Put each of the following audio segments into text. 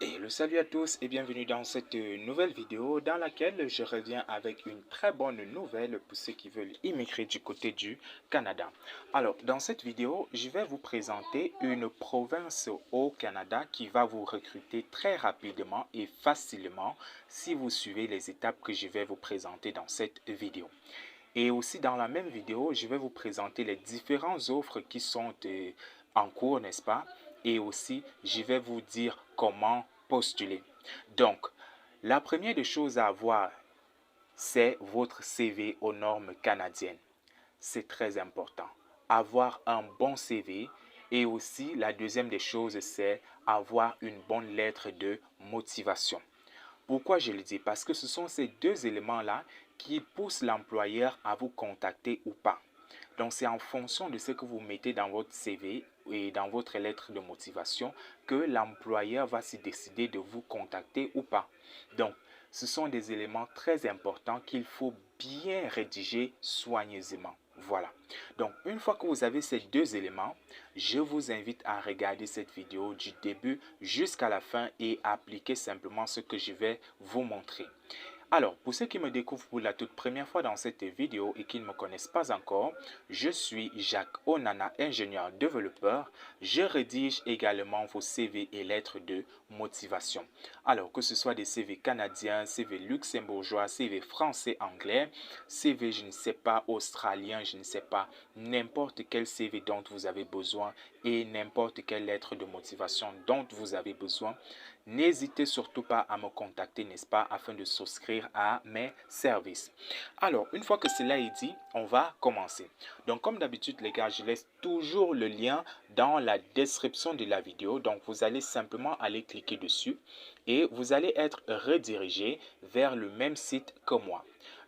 Et le salut à tous et bienvenue dans cette nouvelle vidéo dans laquelle je reviens avec une très bonne nouvelle pour ceux qui veulent immigrer du côté du Canada. Alors, dans cette vidéo, je vais vous présenter une province au Canada qui va vous recruter très rapidement et facilement si vous suivez les étapes que je vais vous présenter dans cette vidéo. Et aussi dans la même vidéo, je vais vous présenter les différentes offres qui sont en cours, n'est-ce pas? Et aussi, je vais vous dire comment postuler. Donc, la première des choses à avoir, c'est votre CV aux normes canadiennes. C'est très important. Avoir un bon CV et aussi la deuxième des choses, c'est avoir une bonne lettre de motivation. Pourquoi je le dis? Parce que ce sont ces deux éléments-là qui poussent l'employeur à vous contacter ou pas. Donc, c'est en fonction de ce que vous mettez dans votre CV et dans votre lettre de motivation que l'employeur va se décider de vous contacter ou pas. Donc, ce sont des éléments très importants qu'il faut bien rédiger soigneusement. Voilà. Donc, une fois que vous avez ces deux éléments, je vous invite à regarder cette vidéo du début jusqu'à la fin et appliquer simplement ce que je vais vous montrer. Alors, pour ceux qui me découvrent pour la toute première fois dans cette vidéo et qui ne me connaissent pas encore, je suis Jacques Onana, ingénieur développeur. Je rédige également vos CV et lettres de motivation. Alors, que ce soit des CV canadiens, CV luxembourgeois, CV français, anglais, CV, je ne sais pas, australien, je ne sais pas, n'importe quel CV dont vous avez besoin et n'importe quelle lettre de motivation dont vous avez besoin, n'hésitez surtout pas à me contacter, n'est-ce pas, afin de souscrire à mes services. Alors, une fois que cela est dit, on va commencer. Donc, comme d'habitude, les gars, je laisse toujours le lien dans la description de la vidéo. Donc, vous allez simplement aller cliquer dessus et vous allez être redirigé vers le même site que moi.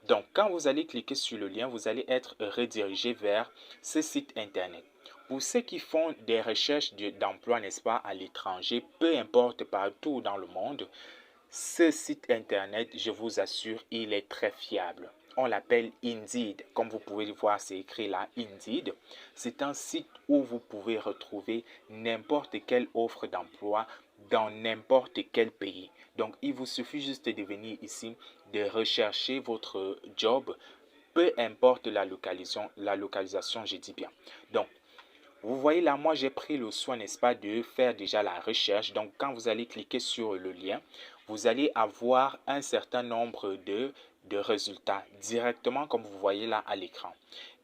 Donc, quand vous allez cliquer sur le lien, vous allez être redirigé vers ce site internet. Pour ceux qui font des recherches d'emploi, n'est-ce pas, à l'étranger, peu importe partout dans le monde, ce site internet, je vous assure, il est très fiable. On l'appelle Indeed. Comme vous pouvez le voir, c'est écrit là, Indeed. C'est un site où vous pouvez retrouver n'importe quelle offre d'emploi dans n'importe quel pays. Donc, il vous suffit juste de venir ici, de rechercher votre job, peu importe la localisation, je dis bien. Donc, vous voyez là, moi j'ai pris le soin, n'est-ce pas, de faire déjà la recherche. Donc, quand vous allez cliquer sur le lien, vous allez avoir un certain nombre de résultats directement comme vous voyez là à l'écran.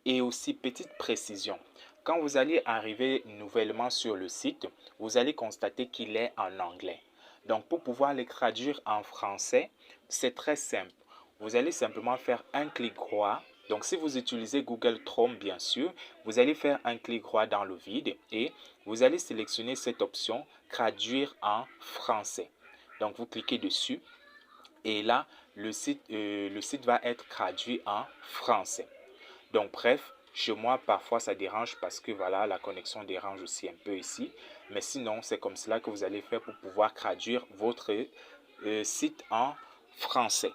Et aussi, petite précision, quand vous allez arriver nouvellement sur le site, vous allez constater qu'il est en anglais. Donc, pour pouvoir le traduire en français, c'est très simple. Vous allez simplement faire un clic droit. Donc, si vous utilisez Google Chrome, bien sûr, vous allez faire un clic droit dans le vide et vous allez sélectionner cette option traduire en français. Donc, vous cliquez dessus et là, le site va être traduit en français. Donc, bref, chez moi, parfois, ça dérange parce que voilà, la connexion dérange aussi un peu ici. Mais sinon, c'est comme cela que vous allez faire pour pouvoir traduire votre site en français.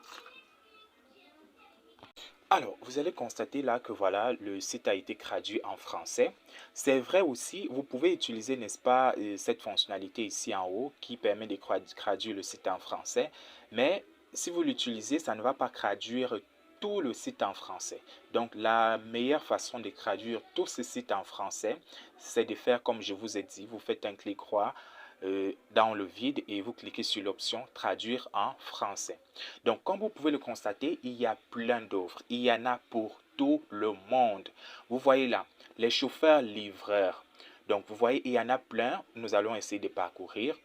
Alors, vous allez constater là que voilà, le site a été traduit en français. C'est vrai aussi, vous pouvez utiliser, n'est-ce pas, cette fonctionnalité ici en haut qui permet de traduire le site en français. Mais si vous l'utilisez, ça ne va pas traduire tout le site en français. Donc, la meilleure façon de traduire tout ce site en français, c'est de faire comme je vous ai dit. Vous faites un clic droit dans le vide et vous cliquez sur l'option traduire en français. Donc, comme vous pouvez le constater, il y a plein d'offres. Il y en a pour tout le monde. Vous voyez là, les chauffeurs livreurs. Donc, vous voyez, il y en a plein. Nous allons essayer de parcourir.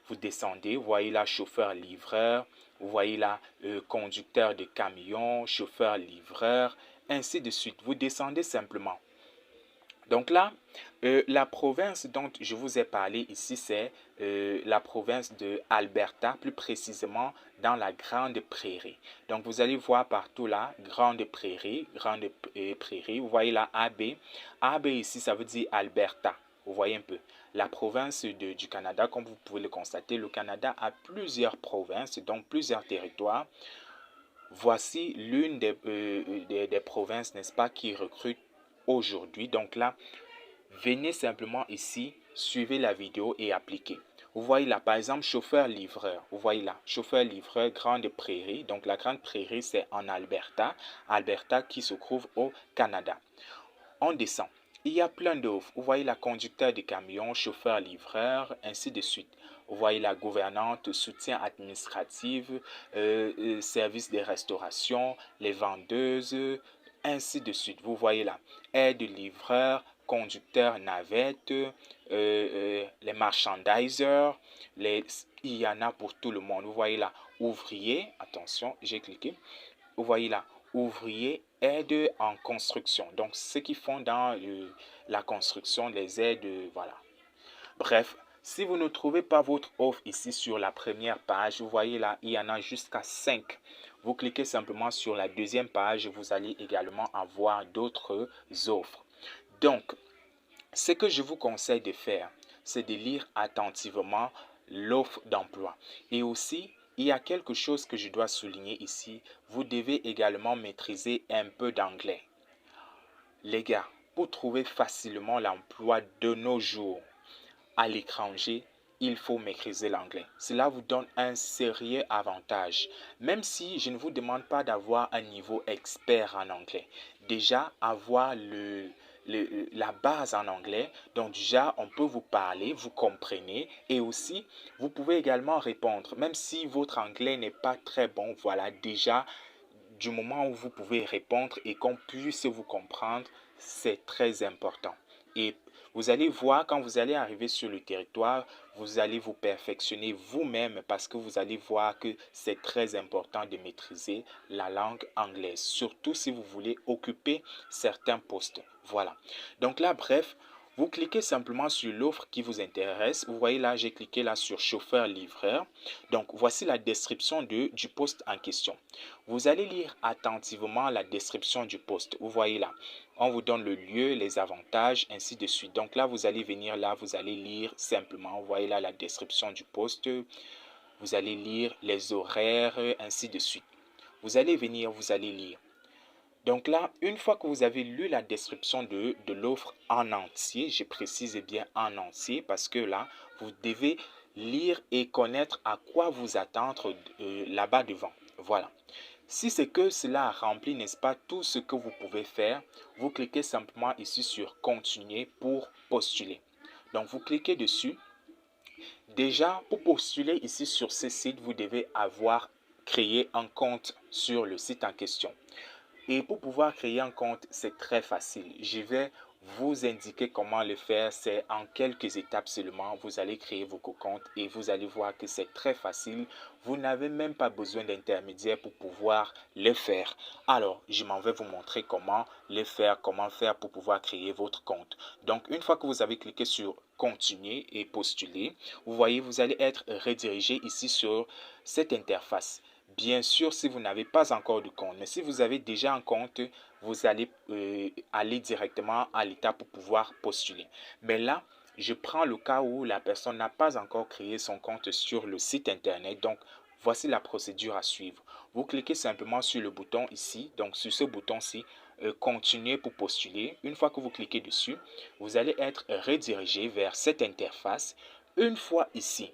Vous descendez, vous voyez là, chauffeur livreur. Vous voyez là, conducteur de camion, chauffeur livreur, ainsi de suite. Vous descendez simplement. Donc là, la province dont je vous ai parlé ici, c'est la province de Alberta, plus précisément dans la Grande Prairie. Donc vous allez voir partout là, Grande Prairie, Grande Prairie. Vous voyez là, AB. AB ici, ça veut dire Alberta. Vous voyez un peu. La province du Canada, comme vous pouvez le constater, le Canada a plusieurs provinces, donc plusieurs territoires. Voici l'une des provinces, n'est-ce pas, qui recrute aujourd'hui. Donc là, venez simplement ici, suivez la vidéo et appliquez. Vous voyez là, par exemple, chauffeur-livreur. Vous voyez là, chauffeur-livreur, Grande Prairie. Donc, la Grande Prairie, c'est en Alberta. Alberta qui se trouve au Canada. On descend. Il y a plein d'offres. Vous voyez la conducteur de camion, chauffeur-livreur, ainsi de suite. Vous voyez la gouvernante, soutien administratif, service de restauration, les vendeuses, ainsi de suite. Vous voyez là, aide-livreur, conducteur navette, les merchandisers, il y en a pour tout le monde. Vous voyez là, ouvrier, attention, j'ai cliqué. Vous voyez là, ouvrier, aide en construction. Donc, ceux qui font dans la construction, les aides, voilà. Bref, si vous ne trouvez pas votre offre ici sur la première page, vous voyez là, il y en a jusqu'à 5. Vous cliquez simplement sur la deuxième page, vous allez également avoir d'autres offres. Donc, ce que je vous conseille de faire, c'est de lire attentivement l'offre d'emploi. Et aussi, il y a quelque chose que je dois souligner ici. Vous devez également maîtriser un peu d'anglais. Les gars, pour trouver facilement l'emploi de nos jours à l'étranger, il faut maîtriser l'anglais. Cela vous donne un sérieux avantage. Même si je ne vous demande pas d'avoir un niveau expert en anglais. Déjà, avoir la base en anglais. Donc déjà, on peut vous parler, vous comprenez. Et aussi, vous pouvez également répondre. Même si votre anglais n'est pas très bon, voilà, déjà, du moment où vous pouvez répondre et qu'on puisse vous comprendre, c'est très important. Et vous allez voir, quand vous allez arriver sur le territoire, vous allez vous perfectionner vous-même parce que vous allez voir que c'est très important de maîtriser la langue anglaise, surtout si vous voulez occuper certains postes. Voilà. Donc là, bref, vous cliquez simplement sur l'offre qui vous intéresse. Vous voyez là, j'ai cliqué là sur chauffeur-livreur. Donc, voici la description du poste en question. Vous allez lire attentivement la description du poste. Vous voyez là, on vous donne le lieu, les avantages, ainsi de suite. Donc là, vous allez venir là, vous allez lire simplement. Vous voyez là la description du poste. Vous allez lire les horaires, ainsi de suite. Vous allez venir, vous allez lire. Donc là, une fois que vous avez lu la description de l'offre en entier, je précise bien en entier parce que là, vous devez lire et connaître à quoi vous attendre là-bas devant. Voilà. Si c'est que cela remplit, n'est-ce pas, tout ce que vous pouvez faire, vous cliquez simplement ici sur continuer pour postuler. Donc vous cliquez dessus. Déjà, pour postuler ici sur ce site, vous devez avoir créé un compte sur le site en question. Et pour pouvoir créer un compte, c'est très facile. Je vais vous indiquer comment le faire. C'est en quelques étapes seulement. Vous allez créer vos comptes et vous allez voir que c'est très facile. Vous n'avez même pas besoin d'intermédiaire pour pouvoir le faire. Alors, je m'en vais vous montrer comment le faire, comment faire pour pouvoir créer votre compte. Donc, une fois que vous avez cliqué sur continuer et postuler, vous voyez, vous allez être redirigé ici sur cette interface. Bien sûr, si vous n'avez pas encore de compte, mais si vous avez déjà un compte, vous allez aller directement à l'étape pour pouvoir postuler. Mais là, je prends le cas où la personne n'a pas encore créé son compte sur le site internet. Donc, voici la procédure à suivre. Vous cliquez simplement sur le bouton ici, donc sur ce bouton-ci, continuer pour postuler. Une fois que vous cliquez dessus, vous allez être redirigé vers cette interface. Une fois ici,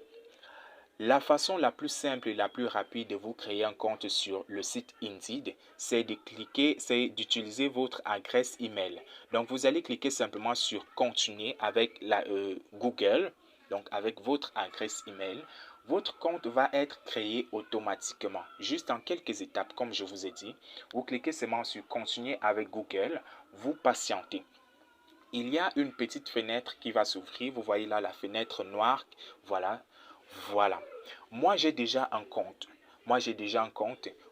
la façon la plus simple et la plus rapide de vous créer un compte sur le site Indeed, c'est d'utiliser votre adresse email. Donc, vous allez cliquer simplement sur continuer avec Google, donc avec votre adresse email. Votre compte va être créé automatiquement, juste en quelques étapes, comme je vous ai dit. Vous cliquez seulement sur continuer avec Google, vous patientez. Il y a une petite fenêtre qui va s'ouvrir. Vous voyez là la fenêtre noire. Voilà. Voilà. Moi, j'ai déjà un compte.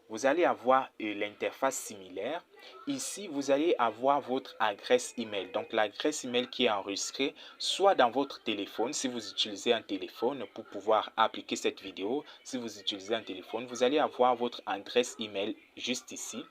Vous allez avoir l'interface similaire. Ici, vous allez avoir votre adresse email. Donc, l'adresse email qui est enregistrée soit dans votre téléphone. Si vous utilisez un téléphone pour pouvoir appliquer cette vidéo, si vous utilisez un téléphone, vous allez avoir votre adresse email juste ici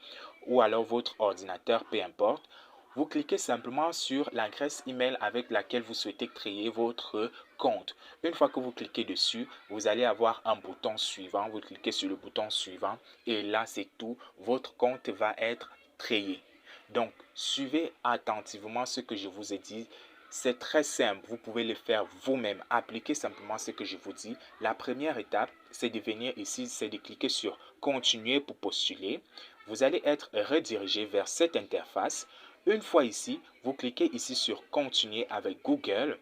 ou alors votre ordinateur, peu importe. Vous cliquez simplement sur l'adresse email avec laquelle vous souhaitez créer votre compte. Une fois que vous cliquez dessus, vous allez avoir un bouton suivant. Vous cliquez sur le bouton suivant et là, c'est tout. Votre compte va être créé. Donc, suivez attentivement ce que je vous ai dit. C'est très simple, vous pouvez le faire vous-même. Appliquez simplement ce que je vous dis. La première étape, c'est de venir ici, c'est de cliquer sur Continuer pour postuler. Vous allez être redirigé vers cette interface. Une fois ici, vous cliquez ici sur Continuer avec Google.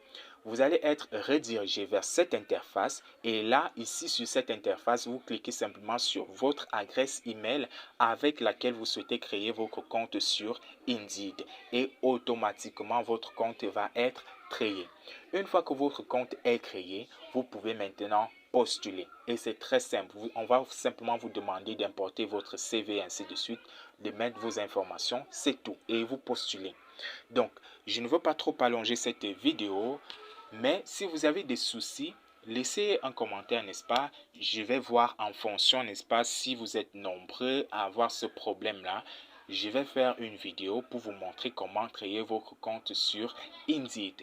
Vous allez être redirigé vers cette interface et là, ici sur cette interface, vous cliquez simplement sur votre adresse email avec laquelle vous souhaitez créer votre compte sur Indeed et automatiquement votre compte va être créé. Une fois que votre compte est créé, vous pouvez maintenant postuler et c'est très simple. On va simplement vous demander d'importer votre CV et ainsi de suite, de mettre vos informations, c'est tout et vous postulez. Donc, je ne veux pas trop allonger cette vidéo, mais si vous avez des soucis, laissez un commentaire, n'est-ce pas? Je vais voir en fonction, n'est-ce pas, si vous êtes nombreux à avoir ce problème-là. Je vais faire une vidéo pour vous montrer comment créer votre compte sur Indeed.